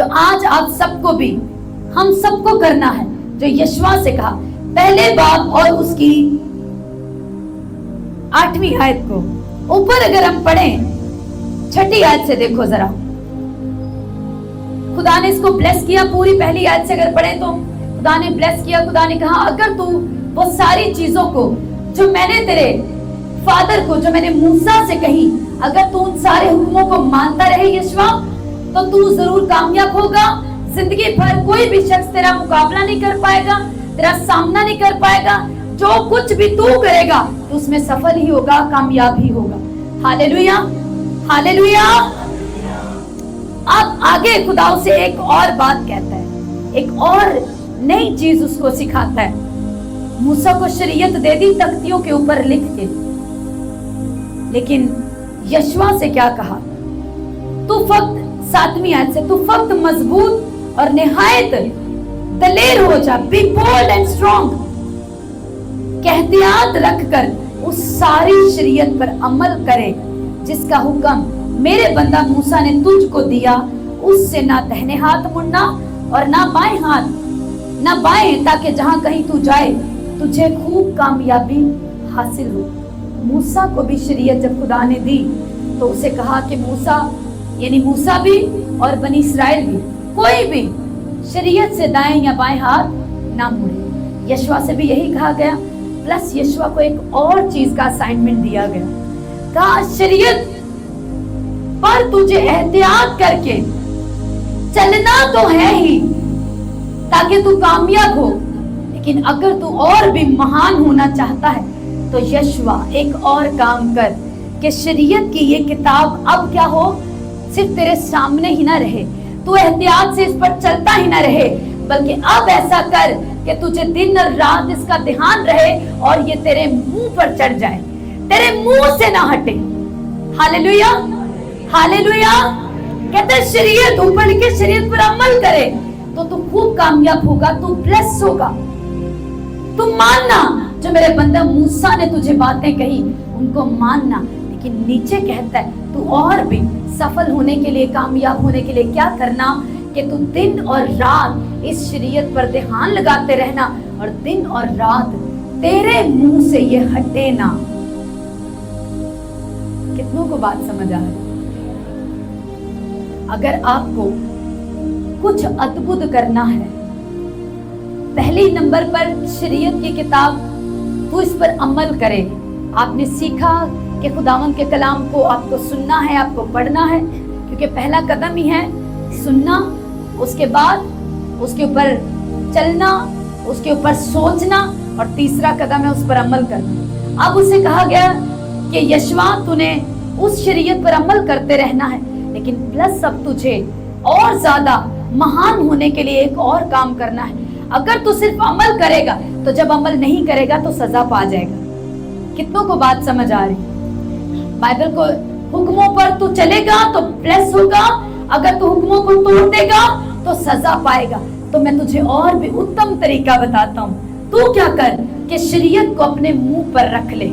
जो आज आप सबको भी, हम सबको करना है, जो यशवा से कहा पहले बाब और उसकी 8वीं आयत को ऊपर अगर हम पढ़ें 6ठी आयत से देखो जरा, खुदा ने इसको ब्लेस किया। पूरी पहली आयत से अगर पढ़ें तो खुदा ने ब्लेस किया। खुदा ने कहा अगर तू वो सारी चीजों को जो मैंने तेरे फादर को, जो मैंने मूसा से कही, अगर तू उन सारे हुक्मों को मानता रहे यशवा, तो तू जरूर कामयाब होगा। जिंदगी भर कोई भी शख्स तेरा मुकाबला नहीं कर पाएगा, तेरा सामना नहीं कर पाएगा। जो कुछ भी तू करेगा तो उसमें सफल ही होगा, कामयाब ही होगा। Hallelujah, hallelujah. अब आगे खुदा उसे एक और बात कहता है, एक और नई चीज उसको सिखाता है। मूसा को शरीयत दे दी तख्तियों के ऊपर लिख के, लेकिन यशवा से क्या कहा? तू फक्त 7वीं आयत से, तू फक्त मजबूत और निहायत दलेर हो जा, बी बोल्ड एंड स्ट्रॉन्ग। एहतियात रखकर उस सारी शरीयत पर अमल करे जिसका हुक्म मेरे बंदा मूसा ने तुझको दिया। उससे ना दाहिने हाथ मुड़ना और ना बाएं हाथ, ना बाएं, ताकि जहां कहीं तू जाए तुझे खूब कामयाबी हासिल हो। मूसा को भी शरीयत जब खुदा ने दी तो उसे कहा कि मूसा, यानी मूसा भी और बनी इस्राएल भी, कोई भी शरीयत से दाएं या बाएं हाथ ना मुड़े। यशवा से भी यही कहा गया। प्लस यशवा को एक और चीज का असाइनमेंट दिया गया, कहा शरीयत पर तुझे एहतियात करके चलना तो है ही ताकि तू कामयाब हो, लेकिन अगर तू और भी महान होना चाहता है तो यशवा एक और काम कर कि शरीयत की ये किताब अब क्या हो, सिर्फ तेरे सामने ही ना रहे, तू एहतियात से इस पर चलता ही ना रहे, बल्कि अब ऐसा कर कि तुझे दिन और रात इसका ध्यान रहे और ये तेरे मुंह पर चढ़ जाए, तेरे मुंह से ना हटे। Hallelujah, hallelujah. कहते शरीयत ऊपर लिखे, शरीयत पर अमल करे तो तू खूब कामयाब होगा, तू ब्लेस होगा। तू मानना जो मेरे बंदा मूसा ने तुझे बातें कही उनको मानना, लेकिन नीचे कहता है तू और भी सफल होने के लिए, कामयाब होने के लिए क्या करना कि तू दिन और रात इस शरीयत पर ध्यान लगाते रहना और दिन और रात तेरे मुंह से ये हटे ना। कितनों को बात समझ आ रही? अगर आपको कुछ अद्भुत करना है, पहले नंबर पर शरीयत की किताब, तो इस पर अमल करे। आपने सीखा कि खुदावंद के कलाम को आपको सुनना है, आपको पढ़ना है, क्योंकि पहला कदम ही है सुनना, उसके बाद उसके ऊपर चलना, उसके ऊपर सोचना, और तीसरा कदम है उस पर अमल करना। अब उसे कहा गया कि यशवा तूने उस शरीयत पर अमल करते रहना है, लेकिन प्लस अब तुझे और ज्यादा महान होने के लिए एक और काम करना है। अगर तू सिर्फ अमल करेगा तो जब अमल नहीं करेगा तो सजा पा जाएगा। कितनों को बात समझ आ रही? बाइबल को हुक्मों पर तू चलेगा तो ब्लेस होगा, अगर तू हुक्मों को तोड़ देगा तो सजा पाएगा। तो मैं तुझे और भी उत्तम तरीका बताता हूँ। तू क्या कर कि शरीयत को अपने मुंह पर रख ले,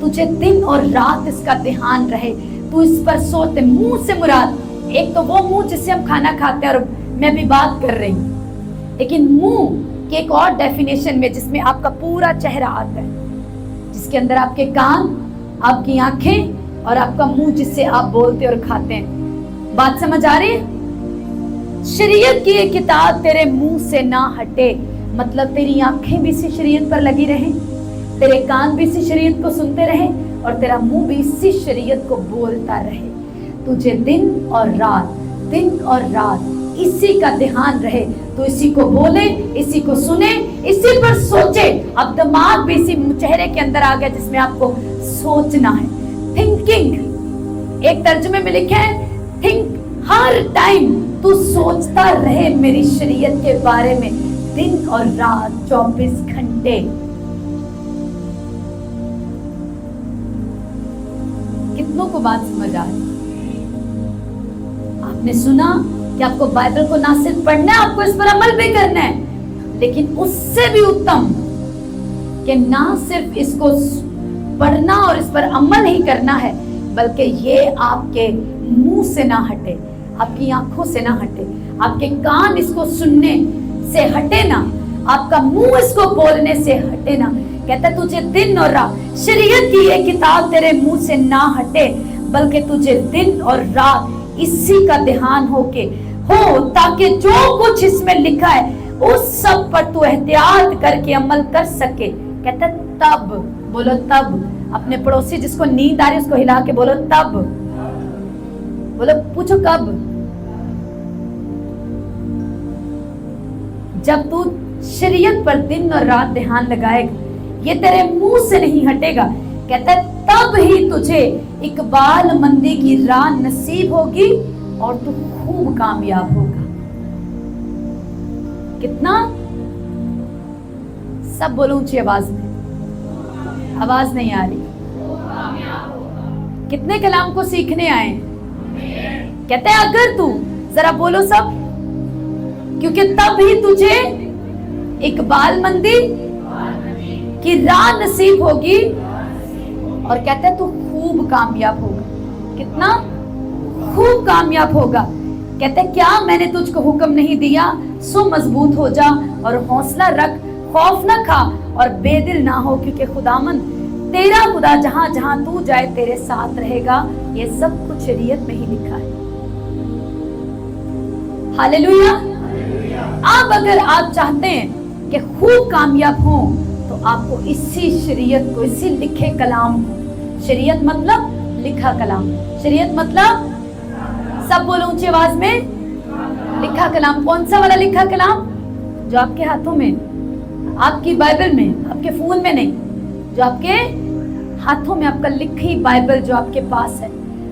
तुझे दिन और रात इसका ध्यान रहे, तू इस पर सोच। मुंह से मुराद एक तो वो मुंह जिससे हम खाना खाते हैं, और मैं भी बात कर रही हूँ, लेकिन मुंह की एक और डेफिनेशन में जिसमें आपका पूरा चेहरा आता है, जिसके अंदर आपके कान, आपकी आंखें और आपका मुंह जिससे आप बोलते और खाते हैं। बात समझ आ रही है? शरीयत की ये किताब तेरे मुंह से ना हटे, मतलब तेरी आंखें भी इसी शरीयत पर लगी रहे, तेरे कान भी इसी शरीयत को सुनते रहे, और तेरा मुंह भी इसी शरीयत को बोलता रहे। तुझे दिन और रात इसी का ध्यान रहे, तो इसी को बोले, इसी को सुने, इसी पर सोचे। अब दिमाग भी इसी चेहरे के अंदर आ गया जिसमें आपको सोचना है। थिंकिंग, एक तर्जुमे में लिखा है थिंक, हर टाइम तू सोचता रहे मेरी शरीयत के बारे में, दिन और रात 24 घंटे। कितनों को बात समझ आ रही? आपने सुना कि आपको बाइबल को ना सिर्फ पढ़ना है, आपको इस पर अमल भी करना है, लेकिन उससे भी उत्तम कि ना सिर्फ इसको पढ़ना और इस पर अमल ही करना है, बल्कि ये आपके मुंह से ना हटे, आपकी आंखों से ना हटे, आपके कान इसको सुनने से हटे ना, आपका मुंह इसको बोलने से हटे ना। कहता तुझे दिन और रात, शरीयत की ये किताब तेरे मुंह से ना हटे, बल्कि तुझे दिन और रात इसी का ध्यान हो, ताकि जो कुछ इसमें लिखा है उस सब पर तू एहतियात करके अमल कर सके। कहता तब, बोलो तब। अपने पड़ोसी जिसको नींद आ रही उसको हिला के बोलो तब। बोलो, पूछो कब। जब तू शरीयत पर दिन और रात ध्यान लगाएगा, ये तेरे मुंह से नहीं हटेगा। कहता है तब ही तुझे इकबाल मंदी की राह नसीब होगी और तू खूब कामयाब होगा। कितना, सब बोलो ऊंची आवाज में, आवाज नहीं आ रही। कितने कलाम को सीखने आए? कहते हैं अगर तू, जरा बोलो सब, क्योंकि तब ही तुझे इकबाल मंदी की राह नसीब होगी और कहते हैं तू खूब कामयाब होगा। कितना खूब कामयाब होगा। कहते हैं क्या मैंने तुझको हुक्म नहीं दिया, सो मजबूत हो जा और हौसला रख, खौफ ना खा और बेदिल ना हो, क्योंकि खुदामंद तेरा खुदा जहां जहां तू जाए तेरे साथ रहेगा। ये सब कुछ शरीयत में ही लिखा है। हालेलुया। अब अगर आप चाहते हैं कि खूब कामयाब हो तो आपको इसी शरीयत को, इसी लिखे कलाम को, शरीयत मतलब लिखा कलाम, शरीयत मतलब, सब बोलो ऊंची आवाज में, लिखा कलाम। कौन सा वाला लिखा कलाम? जो आपके हाथों में, आपकी बाइबल में, आपके फोन में नहीं, जो आपके हाथों में, आपका लिखी बाइबल जो आपके पास है।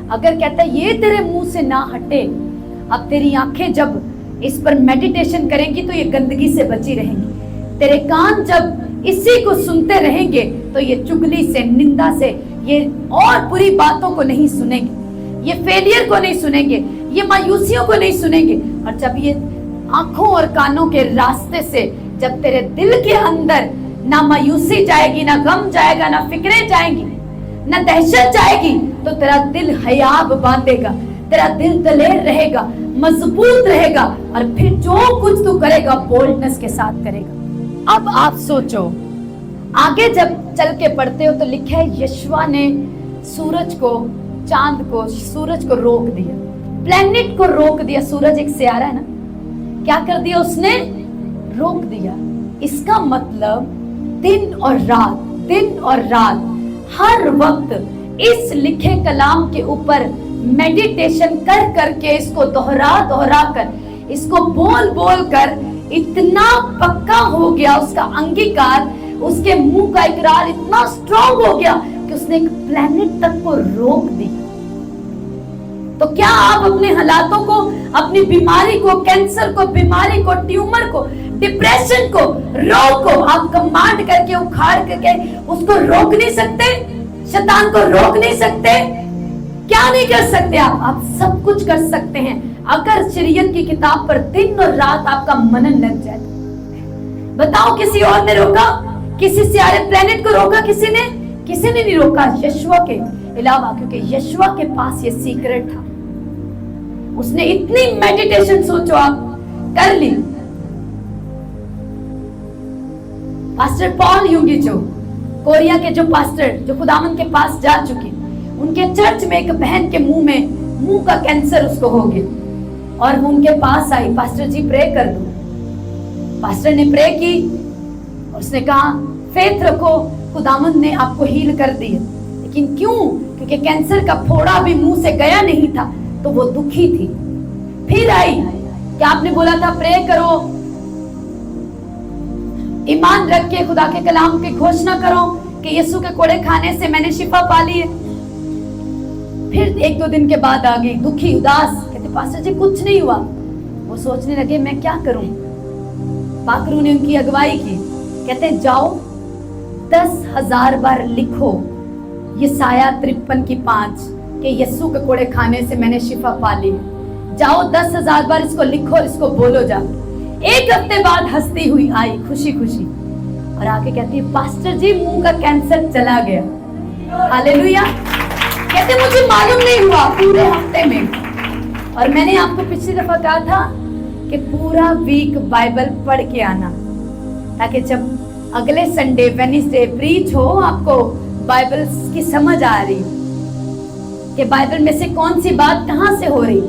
अगर कहता है ये तेरे मुंह से ना हटे, अब तेरी आंखें जब इस पर मेडिटेशन करेंगी तो ये गंदगी से बची रहेंगी। तेरे कान जब इसी को सुनते रहेंगे तो ये चुगली से, निंदा से, ये और बुरी बातों को नहीं सुनेंगे, ये फेलियर को नहीं सुनेंगे, ये मायूसियों को नहीं सुनेंगे। और जब ये आंखों और कानों के रास्ते से जब तेरे दिल के अंदर ना मायूसी जाएगी, ना गम जाएगा, ना फिक्रें जाएंगी, ना दहशत जाएगी, तो तेरा दिल हयाब बांधेगा, तेरा दिल दलेर रहेगा, मजबूत रहेगा और फिर जो कुछ तू करेगा बोल्डनेस के साथ करेगा। अब आप सोचो, आगे जब चल के पढ़ते हो तो लिखा है यशवा ने सूरज को, चांद को, सूरज को रोक दिया, प्लैनेट को रोक दिया। सूरज एक सियारा है ना, क्या कर दिया उसने? रोक दिया। इसका मतलब दिन और रात, दिन और रात हर वक्त इस लिखे कलाम के ऊपर मेडिटेशन कर करके, इसको दोहरा दोहरा कर, इसको बोल बोल कर इतना पक्का हो गया, उसका अंगीकार, उसके मुंह का इकरार इतना स्ट्रॉन्ग हो गया कि उसने एक प्लैनेट तक को रोक दिया। तो क्या आप अपने हालातों को, अपनी बीमारी को, कैंसर को, बीमारी को, ट्यूमर को, डिप्रेशन को, रोग को आप कमांड करके, उखाड़ करके उसको रोक नहीं सकते? शैतान को रोक नहीं सकते? क्या नहीं कर सकते आप सब कुछ कर सकते हैं अगर शरीयत की किताब पर दिन और रात आपका मनन लग जाए। बताओ किसी और ने रोका? किसी सियारे प्लेनेट को रोका किसी ने? किसी ने नहीं रोका यशवा के अलावा, क्योंकि यशवा के पास ये सीक्रेट था। उसने इतनी मेडिटेशन, सोचो आप, कर ली। पास्टर पॉल यूंगीचो, कोरिया के जो पास्टर, जो खुदावन के पास जा चुके, उनके चर्च में एक बहन के मुंह का कैंसर उसको हो गया और वो उनके पास आई, पास्टर जी प्रे कर दो। पास्टर ने प्रे की, उसने कहा फेथ रखो, खुदावन ने आपको हील कर दिया। लेकिन क्यों? क्योंकि कैंसर का फोड़ा भी मुंह से गया नहीं था, तो वो दुखी थी। फिर आई, क्या आपने बोला था प्रे करो, ईमान रख के खुदा के कलाम की घोषणा करो कि यीशु के कोड़े खाने से मैंने शिफा पा ली है। फिर एक दो दिन के बाद आ गई दुखी, उदास, कहते पास्टर जी कुछ नहीं हुआ। वो सोचने लगे मैं क्या करूं। पाकरू ने उनकी अगुवाई की, कहते जाओ 10,000 बार लिखो यसाया 53:5 कि यीशु के कोड़े खाने से मैंने शिफा पा ली। जाओ 10,000 बार इसको लिखो और इसको बोलो जा। एक हफ्ते बाद हंसती हुई आई, खुशी खुशी, और आके कहती है पास्टर जी मुंह का कैंसर चला गया। हालेलुया। कहते मुझे मालूम नहीं हुआ पूरे हफ्ते में। और मैंने आपको पिछली दफा कहा था कि पूरा वीक बाइबल पढ़ के आना, ताकि जब अगले संडे वेडनेसडे प्रीच हो आपको बाइबल की समझ आ रही कि बाइबल में से कौन सी बात कहां से हो रही।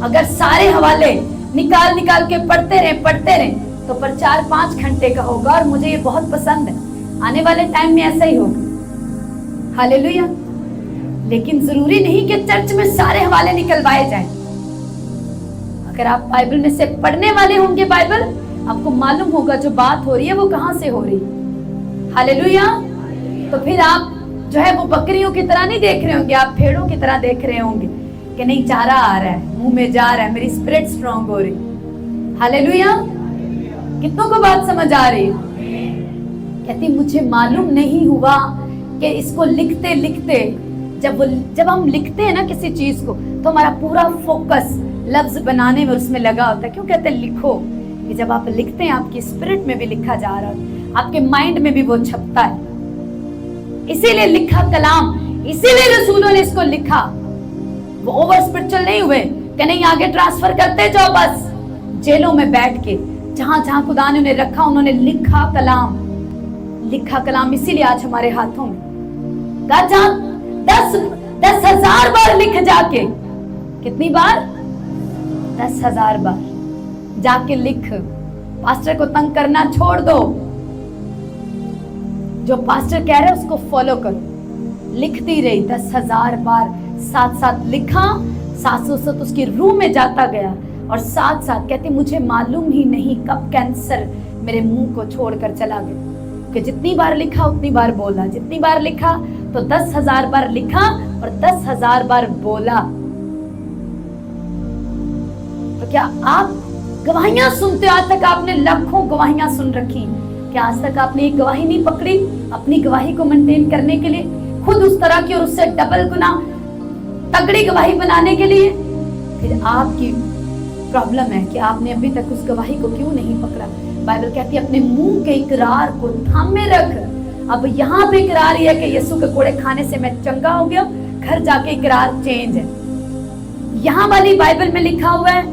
अगर सारे हवाले निकाल निकाल के पढ़ते रहे तो पर 4-5 घंटे का होगा, और मुझे ये बहुत पसंद है। आने वाले टाइम में ऐसा ही होगा। हालेलुया। लेकिन जरूरी नहीं कि चर्च में सारे हवाले निकलवाए जाएं। अगर आप बाइबल में से पढ़ने वाले होंगे बाइबल, आपको मालूम होगा जो बात हो रही है वो कहां से हो रही है। हालेलुया। तो फिर आप जो है वो बकरियों की तरह नहीं देख रहे होंगे, आप भेड़ों की तरह देख रहे होंगे कि नहीं चारा आ रहा है, मुंह में जा रहा है, मेरी स्पिरिट स्ट्रांग हो रही। हालेलुया। कितनों को बात समझ आ रही है? कहती मुझे मालूम नहीं हुआ कि इसको लिखते लिखते जब हम लिखते हैं ना किसी चीज को, तो हमारा पूरा फोकस लफ्ज बनाने में उसमें लगा होता है। क्यों कहते हैं लिखो? कि जब आप लिखते हैं आपकी स्पिरिट में भी लिखा जा रहा है, आपके माइंड में भी वो छपता है। इसीलिए लिखा कलाम, इसीलिए रसूलों ने इसको लिखा। वो ओवर स्पिरिचुअल नहीं हुए कि नहीं आगे ट्रांसफर करते जाओ, बस जेलों में बैठ के जहां जहां खुदा ने उन्हें रखा उन्होंने लिखा कलाम। लिखा कलाम इसीलिए आज हमारे हाथों में। जहां 10,000 बार लिख जाके, कितनी बार? 10,000 बार जाके लिख। पास्टर को तंग करना छोड़ दो, जो पास्टर कह रहे उसको फॉलो करो। लिखती रही 10,000 बार, साथ साथ लिखा, साथ उसकी रूह में जाता गया, और साथ साथ कहती मुझे मालूम ही नहीं कब कैंसर मेरे मुंह को छोड़कर चला गया। कि जितनी बार लिखा उतनी बार बोला, जितनी बार लिखा तो 10,000 बार लिखा और 10,000 बार बोला। तो क्या आप गवाहियां सुनते हो? आज तक आपने लाखों गवाहियां सुन रखी, क्या आज तक आपने एक गवाही नहीं पकड़ी अपनी गवाही को मेंटेन करने के लिए, खुद उस तरह की और उससे डबल गुना तगड़ी गवाही बनाने के लिए? फिर आपकी प्रॉब्लम है कि आपने अभी तक उस गवाही को क्यों नहीं पकड़ा। बाइबल कहती है अपने मुंह के इकरार को थामे रख। अब यहाँ पे इकरार यह है कि यीशु के कोड़े खाने से मैं चंगा हो गया, घर जाके इकरार चेंज है। यहाँ वाली बाइबल में लिखा हुआ है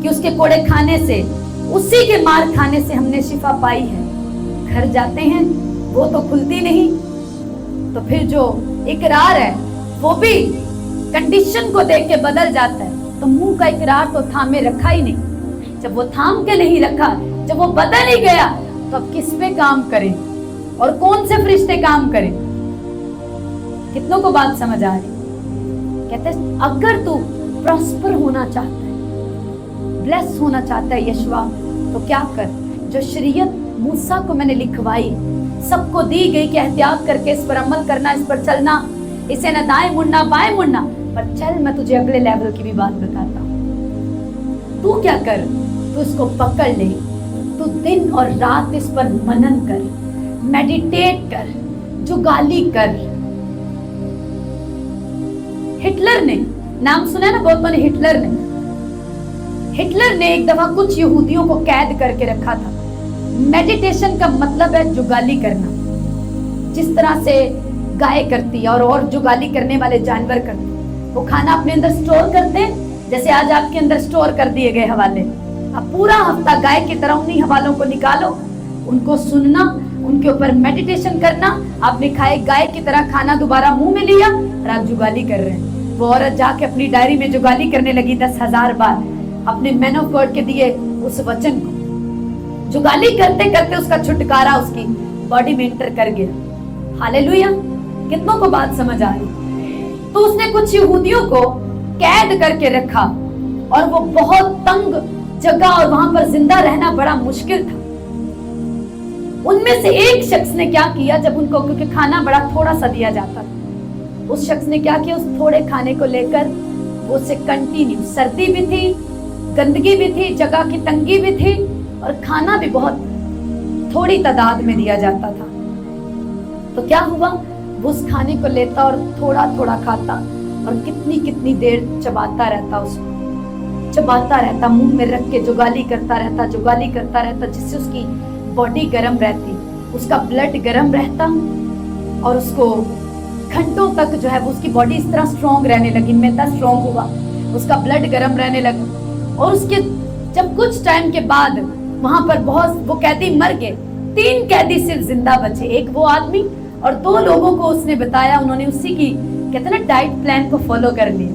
कि उसके कोड़े खाने से, उसी के मार खाने से हमने शिफा पाई है। घर जाते हैं वो तो खुलती नहीं, तो फिर जो इकरार है वो भी कंडीशन को देख के बदल जाता है। तो मुंह का इकरार तो थामे रखा ही नहीं। जब वो थाम के नहीं रखा, जब वो बदल ही गया, तो अब किस पे काम करें और कौन से फरिश्ते काम करें? कितनों को बात समझ आ रही? कहते हैं अगर तू प्रॉस्पर होना चाहता है, ब्लेस होना चाहता है यशवा, तो क्या कर? जो शरीयत मूसा को मैंने लिखवाई, सबको दी गई कि एहतियात करके इस पर अमल करना, इस पर चलना, इसे न दाएं मुड़ना बाएं मुड़ना। पर चल मैं तुझे अगले लेवल की भी बात बताता हूँ। तू क्या कर? तू इसको पकड़ ले, तू दिन और रात इस पर मनन कर, मेडिटेट कर, जुगाली कर। हिटलर ने नाम सुना ना बहुतों ने? हिटलर ने एक दफा कुछ यहूदियों को कैद करके रखा था। मेडिटेशन का मतलब है जुगाली करना, जिस तरह से गाय करती है और जुगाली करने वाले जानवर करते हैं। वो खाना अपने अंदर स्टोर करते हैं, जैसे आज आपके अंदर स्टोर कर दिए गए हवाले। अब पूरा हफ्ता गाय की तरह उन्हीं हवालों को निकालो, उनको सुनना, उनके ऊपर मेडिटेशन करना। आपने खाए गाय की तरह खाना दोबारा मुंह में लिया और आप जुगाली कर रहे हैं। वो औरत जाके अपनी डायरी में जुगाली करने लगी 10,000 बार अपने मैन ऑफ गॉड के दिए उस वचन को। जुगाली करते करते उसका छुटकारा उसकी बॉडी में एंटर कर गया। हालेलुया। कितनों को बात समझ आ रही? तो उसने कुछ यहूदियों को कैद करके रखा, और वो बहुत तंग जगह और वहां पर जिंदा रहना बड़ा मुश्किल था। उनमें से एक शख्स ने क्या किया, जब उनको, क्योंकि खाना बड़ा थोड़ा सा दिया जाता था, उस शख्स ने क्या किया, उस थोड़े खाने को लेकर वो से कंटिन्यू, सर्दी भी थी, गंदगी भी थी, जगह की तंगी भी थी, और खाना भी बहुत थोड़ी तादाद में दिया जाता था। तो क्या हुआ, वो उस खाने को लेता और थोड़ा थोड़ा खाता, और कितनी कितनी देर चबाता रहता, उसको चबाता रहता, मुंह में रख के जुगाली करता रहता, जिससे उसकी बॉडी गर्म रहती, उसका ब्लड गर्म रहता, और उसको घंटों तक जो है वो उसकी बॉडी इस तरह स्ट्रॉन्ग रहने लगी। मैदा स्ट्रॉन्ग हुआ, उसका ब्लड गर्म रहने लगा, और उसके जब कुछ टाइम के बाद वहां पर बहुत वो कैदी मर गए, 3 कैदी सिर्फ जिंदा बचे। एक वो आदमी और 2 लोगों को उसने बताया, उन्होंने उसी की कहते ना डाइट प्लान को फॉलो कर लिया,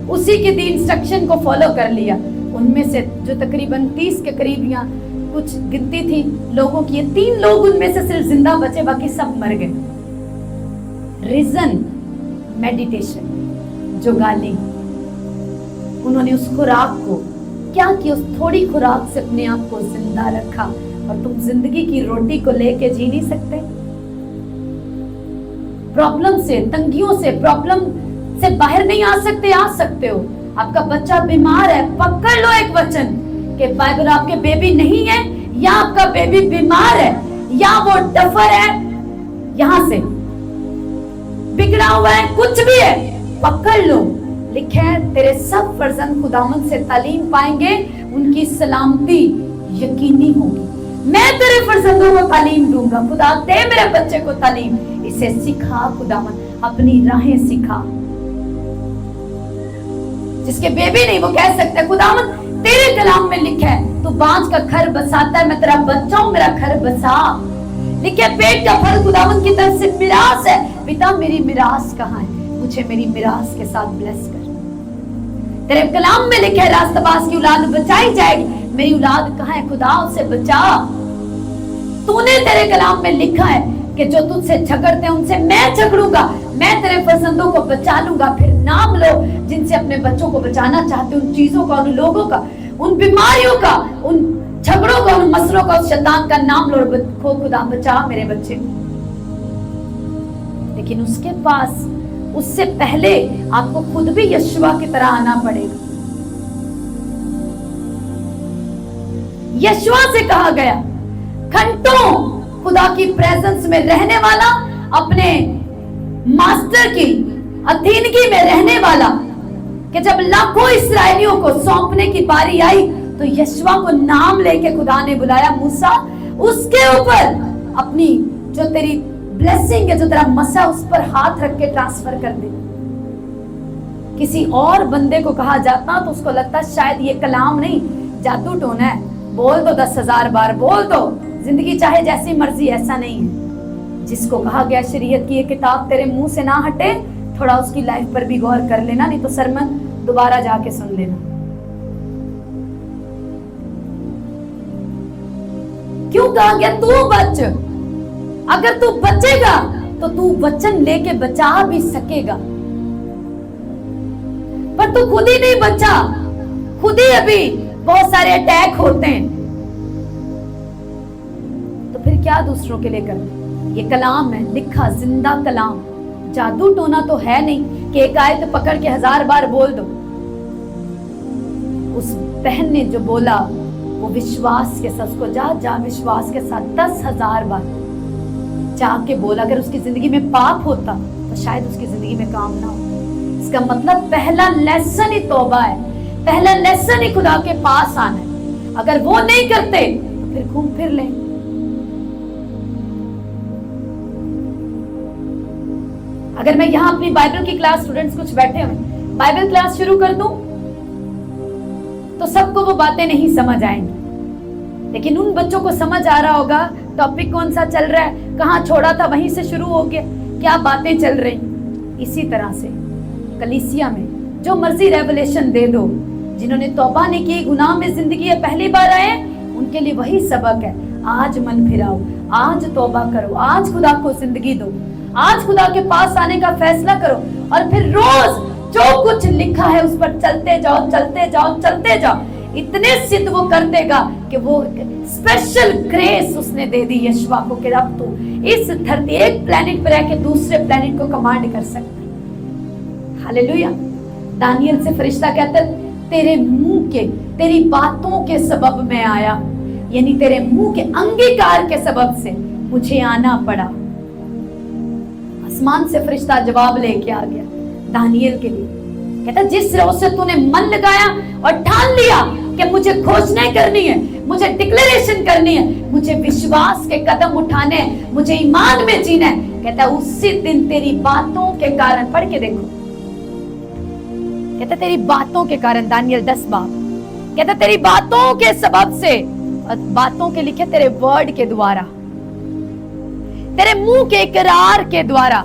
उसी के दी इंस्ट्रक्शन को फॉलो कर लिया। उनमें से जो तकरीबन 30 के करीब या कुछ गिनती थी लोगों की, 3 लोग उनमें से सिर्फ जिंदा बचे, बाकी सब मर गए। रीजन मेडिटेशन, जो गाली उन्होंने उस खुराक को क्या किया, उस थोड़ी खुराक से अपने आप को जिंदा रखा। और तुम जिंदगी की रोटी को लेके जी नहीं सकते? प्रॉब्लम से, तंगियों से, प्रॉब्लम से बाहर नहीं आ सकते? आ सकते हो। आपका बच्चा बीमार है, पकड़ लो एक वचन कि बाइबल आपके बेबी नहीं है, या आपका बेबी बीमार है, या वो डफर है, यहां से बिगड़ा हुआ है, कुछ भी है, पकड़ लो। लिखे है तेरे सब फर्जंद खुदावंद से तालीम पाएंगे, उनकी सलामती यकीनी होगी। मैं तेरे फर्जंदों को तालीम दूंगा। खुदा दे मेरे बच्चे को तालीम, इसे सिखा खुदावंद, अपनी राहें सिखा। जिसके बेबी नहीं वो कह सकता है खुदावंद तेरे कलाम में लिखा है तू बांझ का घर बसाता है, मैं तेरा बच्चा हूं, मेरा घर बसा। लिखे पेट का फल खुदावंद की तरफ से मिरास है। पिता मेरी मिरास कहाँ है? मुझे मेरी मिरास के साथ ब्लेस कर। तेरे कलाम में लिखा है रास्तबाज की औलाद बचाई जाएगी, मेरी औलाद कहाँ है खुदा, उसे बचा। तूने तेरे कलाम में लिखा है कि जो तुझसे झगड़ते हैं उनसे मैं झगड़ूंगा, मैं तेरे फर्जंदों को बचा लूंगा। फिर नाम लो जिनसे अपने बच्चों को बचाना चाहते, उन चीजों का, उन लोगों का, उन बीमारियों का, उन झगड़ों का, उन मसलों का, उस शैतान का नाम लो। खो खुदा बचा मेरे बच्चे। लेकिन उसके पास, उससे पहले आपको खुद भी यशुआ की तरह आना पड़ेगा। यशुआ से कहा गया घंटों खुदा की प्रेजेंस में रहने वाला, अपने मास्टर की अधीनगी में रहने वाला, कि जब लाखों इस्राएलियों को सौंपने की बारी आई तो यशुआ को नाम लेके खुदा ने बुलाया, मूसा उसके ऊपर अपनी जो तेरी ब्लेसिंग है, जो तेरा मसा, उस पर हाथ रख के ट्रांसफर कर दे। किसी और बंदे को कहा जाता तो उसको लगता शायद ये कलाम नहीं, जादू टोना है, बोल दो 10,000 बार, बोल दो, जिंदगी चाहे जैसी मर्जी। ऐसा नहीं है। जिसको कहा गया शरीयत की ये किताब तेरे मुंह से ना हटे, थोड़ा उसकी लाइफ पर भी गौर कर लेना, नहीं तो सरमन दोबारा जाके सुन लेना। क्यों कहा गया तू बच? अगर तू बचेगा तो तू वचन लेके बचा भी सकेगा, पर तू खुद ही नहीं बचा, खुद ही अभी बहुत सारे अटैक होते हैं, तो फिर क्या दूसरों के लिए करना? ये कलाम है, लिखा जिंदा कलाम, जादू टोना तो है नहीं कि एक आयत पकड़ के 1000 बार बोल दो। उस बहन ने जो बोला वो विश्वास के साथ, उसको जा विश्वास के साथ 10,000 बार जाके बोला। अगर उसकी जिंदगी में पाप होता तो शायद उसकी जिंदगी में काम ना हो। इसका मतलब पहला लेसन ही तौबा है, पहला लेसन ही खुदा के पास आना है। अगर वो नहीं करते तो फिर घूम फिर ले। अगर मैं यहाँ अपनी बाइबल की क्लास, स्टूडेंट्स कुछ बैठे हुए, बाइबल क्लास शुरू कर दूं तो सबको वो बातें नहीं समझ आएंगी, लेकिन उन बच्चों को समझ आ रहा होगा टॉपिक कौन सा चल रहा है, कहाँ छोड़ा था वहीं से शुरू हो गया, क्या बातें चल रही। इसी तरह से कलीसिया में जो मर्जी रेवलेशन दे दो, जिन्होंने तौबा नहीं की, गुनाह में जिंदगी है, पहली बार आए, उनके लिए वही सबक है। आज मन फिराओ, आज तौबा करो, आज खुदा को जिंदगी दो, आज खुदा के पास आने का फैसला करो, और फिर रोज जो कुछ लिखा है उस पर चलते जाओ, चलते जाओ, चलते जाओ। इतने सिद्ध वो कर देगा कि वो स्पेशल ग्रेस उसने दे दी यशवा को कि अब तू इस धरती, एक प्लेनेट पर रह के दूसरे प्लेनेट को कमांड कर सकता है। हालेलुया। दानियल से फरिश्ता कहता है तेरे मुंह के, तेरी बातों के सबब में आया, यानी तेरे मुंह के अंगीकार के सबब से मुझे आना पड़ा। आसमान से फरिश्ता जवाब लेके आ गया दानियल के लिए, कहता जिस रोज से तूने मन लगाया और ठान लिया कि मुझे घोषणा करनी है, मुझे डिक्लेरेशन करनी है, मुझे विश्वास के कदम उठाने, मुझे ईमान में जीना है, कहता उसी दिन तेरी बातों के कारण, पढ़ के देखो, कहता तेरी बातों के कारण, दानियल 10 बाब, कहता तेरी बातों के सबब से, बातों के लिखे तेरे वर्ड के द्वारा, तेरे मुंह के इकरार के द्वारा,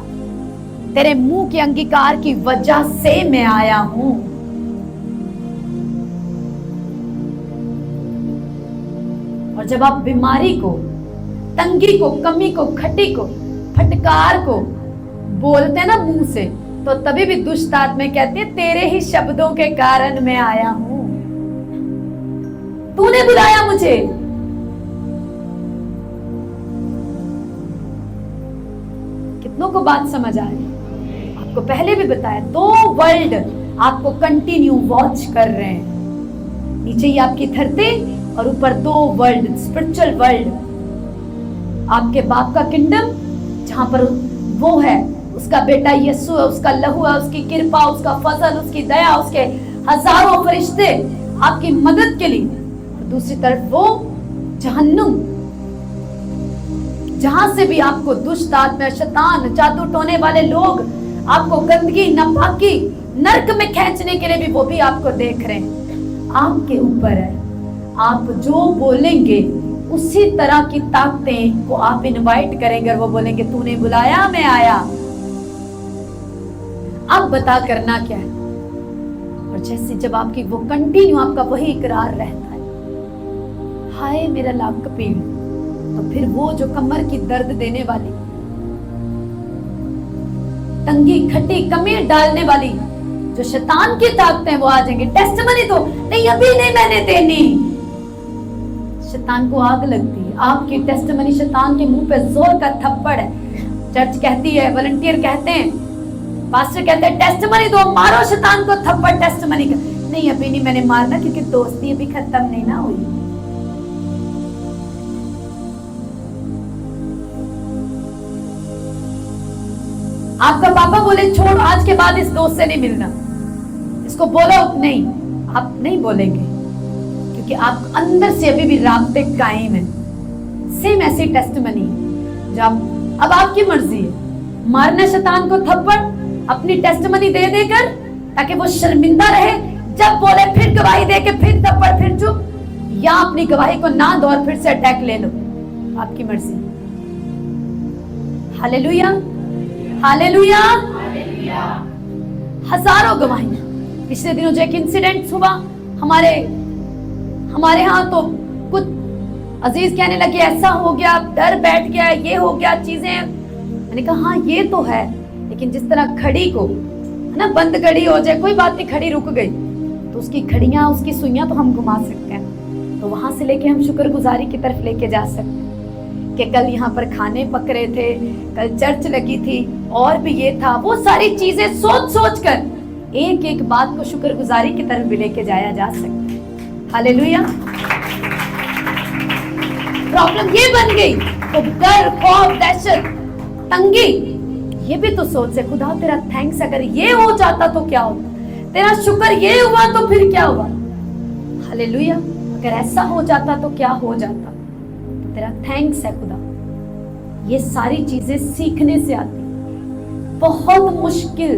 तेरे मुंह के अंगीकार की वजह से मैं आया हूं। और जब आप बीमारी को, तंगी को, कमी को, खटी को, फटकार को बोलते हैं ना मुंह से, तो तभी भी दुष्ट आत्मा कहती है तेरे ही शब्दों के कारण मैं आया हूं, तूने बुलाया मुझे। कितनों को बात समझ आ रही? आपको पहले भी बताया, 2 वर्ल्ड आपको कंटिन्यू वॉच कर रहे हैं। नीचे ही आपकी धरती और ऊपर 2 वर्ल्ड, स्पिरिचुअल वर्ल्ड। आपके बाप का किंगडम जहां पर वो है, उसका बेटा यीशु है, उसका लहू है, उसकी कृपा, उसका फजल, उसकी दया, उसके हजारों फरिश्ते आपकी मदद के लिए। दूसरी तरफ वो जहन्नुम, जहां से भी आपको दुष्ट आत्मा, शैतान, जादू टोने वाले लोग आपको गंदगी, नापाकी, नर्क में खींचने के लिए भी वो भी आपको देख रहे हैं। आपके ऊपर है, आप जो बोलेंगे उसी तरह की ताकतें को आप इनवाइट करेंगे और वो बोलेंगे तूने बुलाया मैं आया। अब बता करना क्या है। और जैसे जब आपकी वो कंटिन्यू आपका वही इकरार रहता है, हाय मेरा लाख पीड़, तो फिर वो जो कमर की दर्द देने वाली, तंगी, खटी, कमी डालने वाली जो शैतान की ताकतें वो आ जाएंगे। टेस्टिमनी तो नहीं, अभी नहीं मैंने देनी। शैतान को आग लगती है आपकी टेस्टिमनी। शैतान के मुंह पे जोर का थप्पड़ है। चर्च कहती है, वॉलंटियर कहते हैं, पास्टर कहते हैं टेस्टिमनी दो, मारो शैतान को थप्पड़ टेस्टिमनी का। नहीं अभी नहीं मैंने मारना, क्योंकि दोस्ती अभी खत्म नहीं ना हुई। आपका पापा बोले छोड़, आज के बाद इस दोस्त से नहीं मिलना, इसको बोलो नहीं, आप नहीं बोलेंगे, क्योंकि आप अंदर से अभी भी राब्ते कायम है। सेम ऐसी टेस्टिमनी जब अब आपकी मर्जी है, मारना शैतान को थप्पड़ अपनी टेस्टिमनी दे देकर, ताकि वो शर्मिंदा रहे, जब बोले फिर गवाही दे के फिर थप्पड़ फिर चुप, या अपनी गवाही को ना दो और फिर से अटैक ले लो, आपकी मर्जी। Hallelujah, hallelujah. हजारों गवाहियां। पिछले दिनों जो एक इंसिडेंट हुआ हमारे यहाँ, तो कुछ अजीज कहने लगे ऐसा हो गया, डर बैठ गया, ये हो गया चीजें। मैंने कहा हाँ ये तो है, लेकिन जिस तरह खड़ी को है ना, बंद खड़ी हो जाए कोई बात नहीं, खड़ी रुक गई तो उसकी खड़ियां, उसकी सुइयां तो हम घुमा सकते हैं, तो वहां से लेके हम शुक्रगुजारी की तरफ लेके जा सकते हैं कि कल यहाँ पर खाने पक रहे थे, कल चर्च लगी थी, और भी ये था, वो सारी चीजें सोच सोच कर एक एक बात को शुक्रगुजारी की तरफ भी लेके जाया जा सकता है। हालेलुया। प्रॉब्लम ये बन गई तो डर, खौफ, दहशत, तंगी, ये भी तो सोच से खुदा तेरा थैंक्स, अगर ये हो जाता तो क्या होता, तेरा शुक्र ये हुआ तो फिर क्या हुआ। हालेलुया। अगर ऐसा हो जाता तो क्या हो जाता, तेरा थैंक्स है खुदा। ये सारी चीजें सीखने से आती, बहुत मुश्किल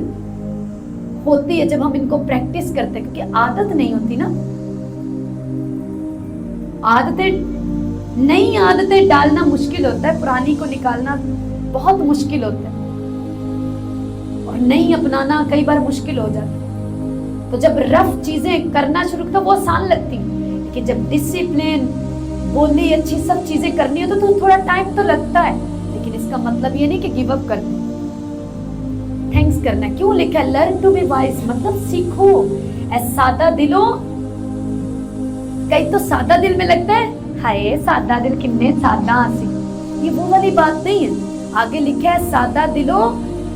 होती है जब हम इनको प्रैक्टिस करते हैं, क्योंकि आदत नहीं होती ना। नई आदतें डालना मुश्किल होता है, पुरानी को निकालना बहुत मुश्किल होता है, और नई अपनाना कई बार मुश्किल हो जाता है। तो जब रफ चीजें करना शुरू करते वो आसान लगती, लेकिन जब डिसिप्लिन, बोलनी अच्छी सब चीजें करनी हो तो थोड़ा टाइम तो लगता है, लेकिन इसका मतलब ये नहीं कि गिव अप कर दो। थैंक्स करना क्यों लिखा है, लर्न टू बी वाइज, मतलब सीखो। सादा दिलो, कई तो सादा दिल में लगता है हाय सादा दिल किन्ने सादा आसी, ये वो वाली बात नहीं है। आगे लिखा है सादा दिलो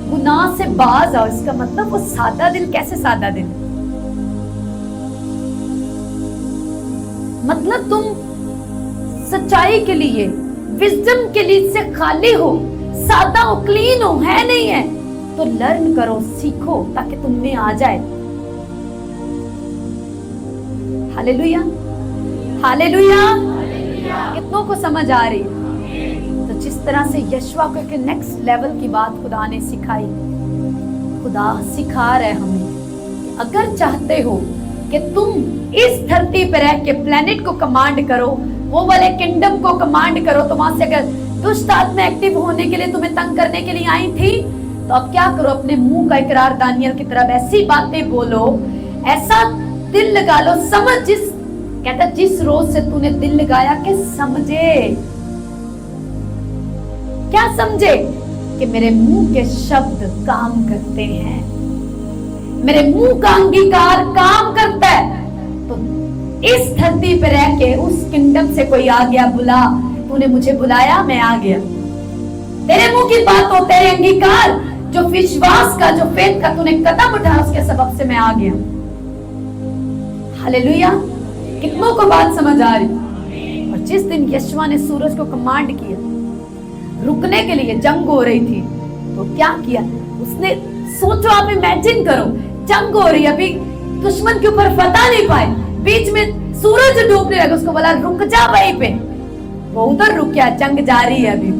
गुनाह से बाज आओ, इसका मतलब वो सादा दिल कैसे सादा दिल, मतलब तुम सच्चाई के लिए, विजडम के लिए से खाली हो, सादा हो, क्लीन हो, है नहीं है तो लर्न करो, सीखो, ताकि तुम में आ जाए। Hallelujah, hallelujah. कितनों को समझ आ रही है? तो जिस तरह से यशवा को एक नेक्स्ट लेवल की बात खुदा ने सिखाई, खुदा सिखा रहे हमें कि अगर चाहते हो कि तुम इस धरती पर रह के प्लेनेट को कमांड करो, वो वाले किंगडम को कमांड करो। तो वहां से अगर दुष्ट आत्मा एक्टिव होने के लिए, तुम्हें तंग करने के लिए आई थी, तो अब क्या करो, अपने मुंह का इकरार दानियल की तरफ ऐसी बातें बोलो, ऐसा दिल लगा लो, समझ, कहता जिस रोज से तूने दिल लगाया कि समझे, क्या समझे, कि मेरे मुंह के शब्द काम करते हैं, मेरे मुंह का अंगीकार काम करता है। तो इस धरती पे रह के उस किंगडम से कोई आ गया, बुला, तूने मुझे बुलाया, मैं आ गया। तेरे मुंह की बात हो, तेरे अंगीकार, जो विश्वास का, जो फेथ का तूने कदम उठाया, उसके सबब से मैं आ गया। हालेलुया। कितनों को बात समझ आ रही? और जिस दिन यशवा ने सूरज को कमांड किया रुकने के लिए, जंग हो रही थी, तो क्या किया उसने? सोचो, आप इमेजिन करो, जंग हो रही, अभी दुश्मन के ऊपर फतह नहीं पाए, बीच में सूरज डूबने लगा, उसको बोला रुक जा वहीं पे, वो उधर रुक गया, जंग जारी है अभी।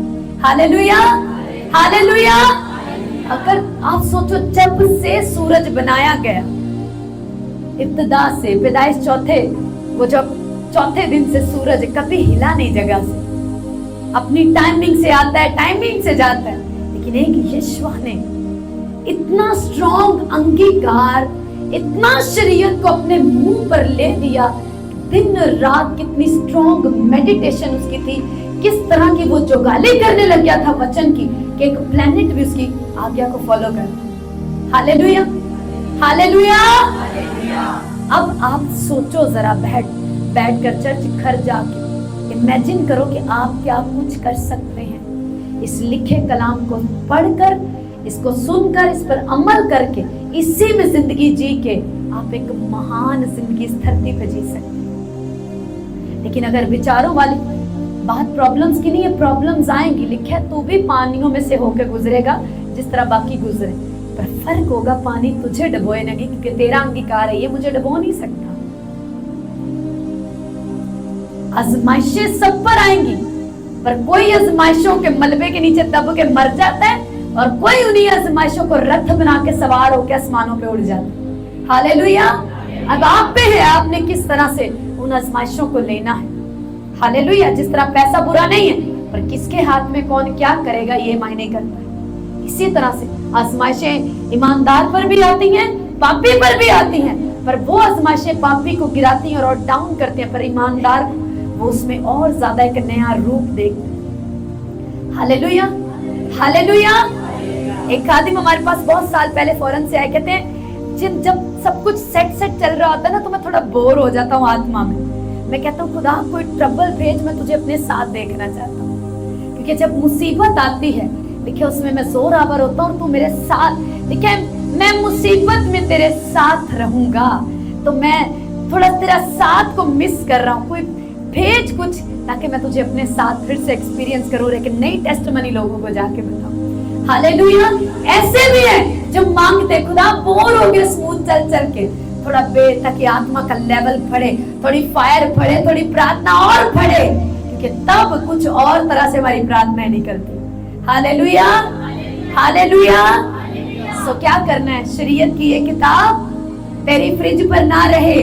Hallelujah, hallelujah. अगर आप सोचो, जब से सूरज बनाया गया, इब्तिदा से, पैदाइश चौथे, वो जब चौथे दिन से सूरज कभी हिला नहीं जगह से, अपनी टाइमिंग से आता है, टाइमिंग से जाता है। लेकिन एक यशवा ने इतना स्ट्रॉन्ग अंगीकार, इतना शरीयत को अपने मुंह पर ले दिया, दिन रात कितनी स्ट्रॉन्ग मेडिटेशन उसकी थी, किस तरह की वो जुगाली करने लग गया था वचन की, कि एक प्लेनेट भी उसकी आज्ञा को फॉलो करता। Hallelujah, hallelujah. अब आप सोचो जरा, बैठकर चर्च घर जाके इमेजिन करो कि आप क्या कुछ कर सकते हैं। इस लिखे कलाम को पढ़कर, इसको सुनकर, इस पर अमल करके, इसी में जिंदगी जी के आप एक महान जिंदगी इस धरती पे जी सकते हैं। लेकिन अगर विचारों वाली बात प्रॉब्लम्स की नहीं है, प्रॉब्लम्स आएंगी, लिखा है तू भी पानियों में से होकर गुजरेगा जिस तरह बाकी गुजरे, पर फर्क होगा, पानी तुझे डबोए नहीं, क्योंकि तेरा अंगीकार है, ये मुझे डबो नहीं सकता। आजमाइशें सब पर आएंगी, पर कोई आजमाइशों के मलबे के नीचे दब के मर जाता है, और कोई उन्हीं आजमाइशों को रथ बना के सवार होकर आसमानों पे उड़ जाता है। हालेलुया। अब आप पे है, आपने किस तरह से उन आजमाइशों को लेना है। हालेलुया। जिस तरह पैसा बुरा नहीं है, पर किसके हाथ में कौन क्या करेगा ये मायने करता है। इसी तरह से आजमाइशें ईमानदार पर भी आती हैं, पापी पर भी आती हैं, पर वो आजमाइशें पापी को गिराती हैं और डाउन करते हैं, पर ईमानदार वो उसमें और ज्यादा एक नया रूप देखते हैं। Hallelujah, hallelujah. एक खादिम हमारे पास बहुत साल पहले फॉरेन से आए, कहते हैं जब सब कुछ सेट चल रहा होता है ना, तो मैं थोड़ा बोर हो जाता हूँ आत्मा में। मैं कहता हूँ खुदा कोई ट्रबल भेज, मैं तुझे अपने साथ देखना चाहता हूँ, क्योंकि जब मुसीबत आती है, देखिए उसमें मैं जोर आवर होता हूँ, तू मेरे साथ, देखिए मैं मुसीबत में तेरे साथ रहूंगा, तो मैं थोड़ा तेरा साथ को मिस कर रहा हूँ, कोई भेज कुछ, ताकि मैं तुझे अपने साथ फिर से एक्सपीरियंस करूँ, लेकिन नई टेस्टमनी लोगों को जाके बताऊं। हालेलुया। ऐसे भी है जब मांगते, खुदा बोर हो गए स्मूथ चल के, थोड़ा ताकि आत्मा का लेवल बढ़े, थोड़ी फायर बढ़े, थोड़ी प्रार्थना और बढ़े, क्योंकि तब कुछ और तरह से हमारी प्रार्थनाएं निकलती। Hallelujah, hallelujah. सो क्या करना है? शरीयत की ये किताब तेरी फ्रिज पर ना रहे,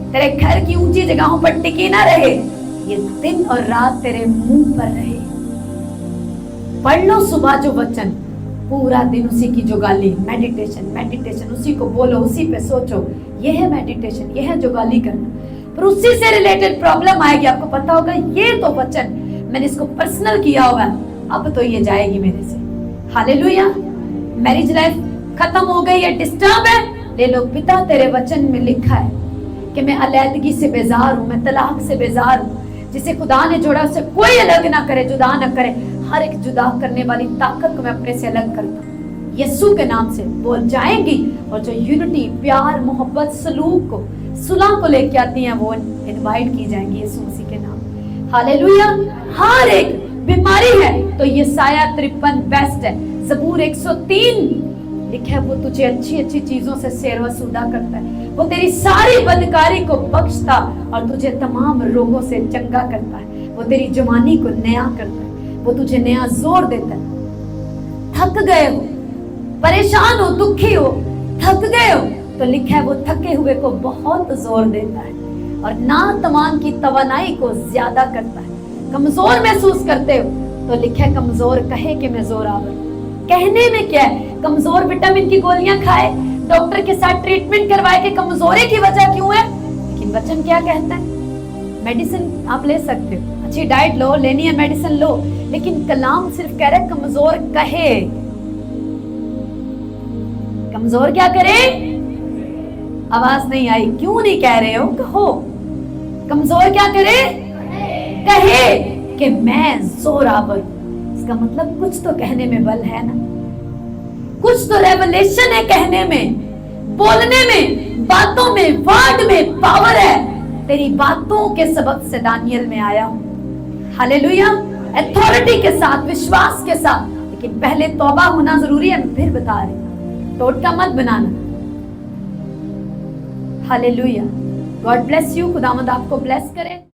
तेरे घर की ऊंची जगहों पर टिकी ना रहे, ये दिन और रात तेरे मुंह पर रहे। पढ़ लो सुबह जो वचन, पूरा दिन उसी की जुगाली, मेडिटेशन मेडिटेशन, उसी को बोलो, उसी पे सोचो, ये है मेडिटेशन, ये है जुगाली करना। पर उसी से रिलेटेड प्रॉब्लम आएगी, आपको पता होगा ये तो वचन मैंने इसको पर्सनल किया हुआ है, अब तो ये जाएगी मेरे से। हालेलुया। मैरिज लाइफ खत्म हो गई है, डिस्टर्ब है, ले लो, पिता तेरे वचन में लिखा है कि मैं अलैदगी से बेजार हूँ, मैं तलाक से बेजार हूँ, जिसे खुदा ने जोड़ा उसे कोई अलग ना करे, जुदा ना करे। हर एक जुदा करने वाली ताकत को मैं अपने से अलग करता हूँ यीशु के नाम से। वो जाएंगी और जो यूनिटी, प्यार, मोहब्बत, सलूक को, सुलह को लेके आती हैं, वो इनवाइट की जाएंगी यीशु मसीह के नाम। हालेलुया। हर एक बीमारी है तो ये साया 53 बेस्ट है। ज़बूर 103 लिखा है, वो तुझे अच्छी अच्छी चीजों से सेरवसूदा करता है, वो तेरी सारी बदकारी को बख्शता और तुझे तमाम रोगों से चंगा करता है, वो तेरी जवानी को नया करता है, वो तुझे नया जोर देता है। थक गए हो, परेशान हो, दुखी हो, थक गए हो, तो लिखा है वो थके हुए को बहुत जोर देता है और ना तमाम की तवानाई को ज्यादा करता है। कमजोर महसूस करते हो तो लिखा है कमजोर कहे कि मैं जोरावर। कहने में क्या है, कमजोर विटामिन की गोलियां खाए, डॉक्टर के साथ ट्रीटमेंट करवाए कि कमजोरी की वजह क्यों है, लेकिन वचन क्या कहता है? मेडिसिन आप ले सकते हो, अच्छी डाइट लो, लेनी है मेडिसिन लो, लेकिन कलाम सिर्फ कह रहा है कमजोर कहे। कमजोर क्या करे? आवाज नहीं आई, क्यों नहीं कह रहे हो? कहो। कमजोर क्या करे? कहे कि मैं जोरावर। इसका मतलब कुछ तो कहने में बल है ना, कुछ तो रेवलेशन है कहने में, बोलने में, बातों में, वर्ड में पावर है। तेरी बातों के सबब से दानियल में आया हूं। हालेलुया। अथॉरिटी के साथ, विश्वास के साथ, लेकिन पहले तौबा होना जरूरी है। मैं फिर बता रही, टोटका मत बनाना। हालेलुया। God bless you. खुदावंद आपको ब्लेस करे।